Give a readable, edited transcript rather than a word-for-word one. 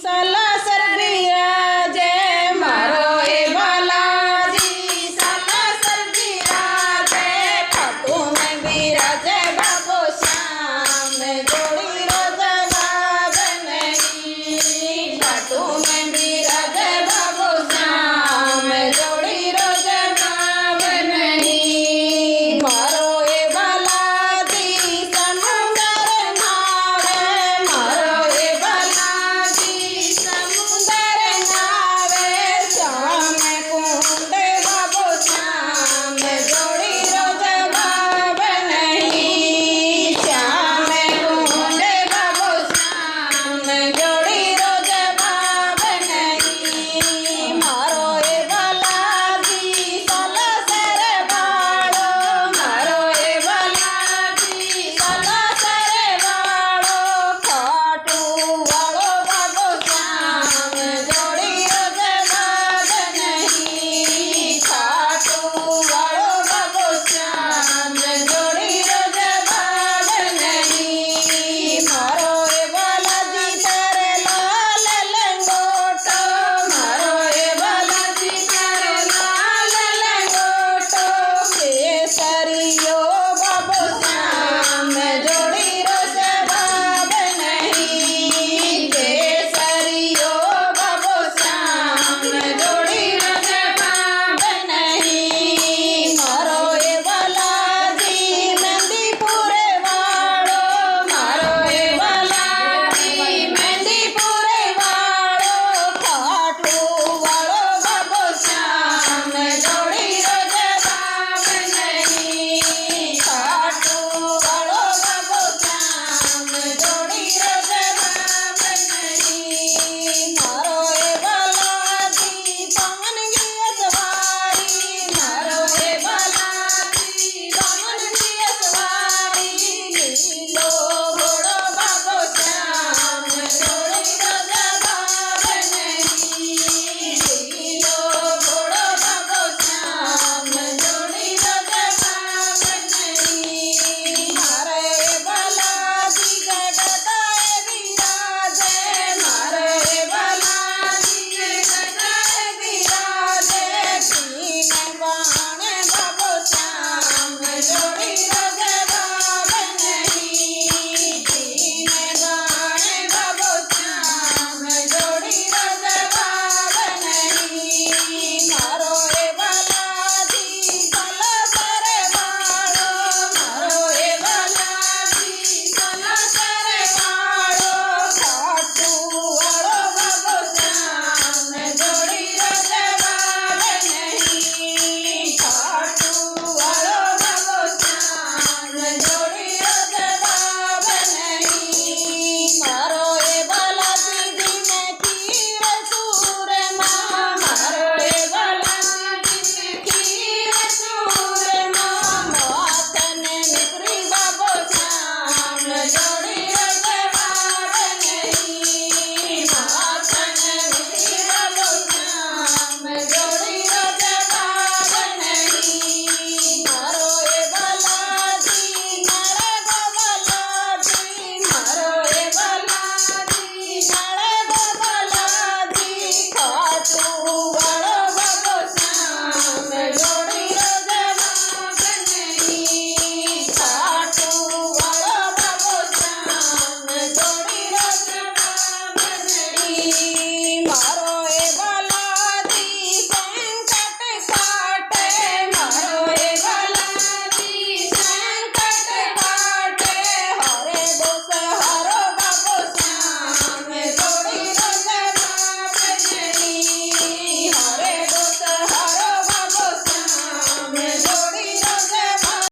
સલાસર બિરાજે મારો એ બાલાજી, સલાસર બિરાજે ખાટું ને બિરાજે બાબો શ્યામ, જોડી રોજ બાબ નહીં, ખાટું ને બિરાજે બાબો શ્યામ, જોડી રોજ બાબ નહીં. મારો એ બાલાજી સમુદર નાવે, મારો એ બાલાજી સમુદર નાવે, શ્યામ કુંડ બાબો શ્યામ, જોડી રોજ બાબ નહીં, શ્યામ કુંડ બાબો શ્યામ, જોડી રોજ બાબ નહીં. મારો એ બાલાજી સલાસર વાળો, મારો એ બાલાજી સલાસર વાળો, ખાટું વાળો બાબો શ્યામ, જોડી રોજ બાબ નહીં, ખાટું વાળો બાબો શ્યામ, જોડી રોજ બાબ નહીં. મારો એ બાલાજી તારે લાલ લંગોટો, મારો એ બાલાજી તારે લાલ લંગોટો, કેસરીયો બાબો શ્યામ, જોડી રોજ બાબ નહીં, કેસરીયો બાબો શ્યામ, જોડી રોજ બાબ નહીં. મારો એ બાલાજી મહેંદીપુર વાળો, મારો એ બાલાજી મહેંદીપુર વાળો, ખાટું વાળો બાબો શ્યામ, જોડી રોજ બાબ નહીં, ખાટું વાળો બાબો શ્યામ, જોડી રોજ બાબ નહીં. મારો એ બાલાજી પવનગીય સવારી, મારો એ બાલાજી પવનગીય સવારી, લીલો ઘોડો બાબો શ્યામ, જોડી રોજ બાબ નહીં, લીલો ઘોડો બાબો શ્યામ, જોડી રોજ બાબ નહીં. મારે એ બાલાજી ગગડાએ બિરાજે, મારે એ બાલાજી ગગડાએ બિરાજે, પીને બાણે બાબો શ્યામ, જોડી રોજ બાબ નહીં, પીને બાણે બાબો શ્યામ, જોડી રોજ બાબ નહીં. મારો એ બાલાજી સલાસર વાળો, મારો એ બાલાજી સલાસર વાળો, ખાટું વાળો બાબો શ્યામ, જોડી રોજ બાબ નહીં, ખાટું વાળો બાબો શ્યામ, જોડી રોજ બાબ નહીં. મારો એ બાલાજી ધીમે ખીર સૂરમાં, મારો એ બાલાજી ખીર સૂરમાં, માથને મિત્રી બાબો શ્યામ, જોડી રોજ બાબ નહીં, માથને મિત્રી બાબો શ્યામ, જોડી રોજ બાબ નહીં. મારો એ બાલાજી નળ ગોબલાજી, મારો એ બાલાજી નળ ગોબલાજી, ખાટું વાળો બાબો શ્યામ, જોડી રોજ બાબ નહીં, ખાટું વાળો બાબો શ્યામ, જોડી રોજ બાબ નહીં.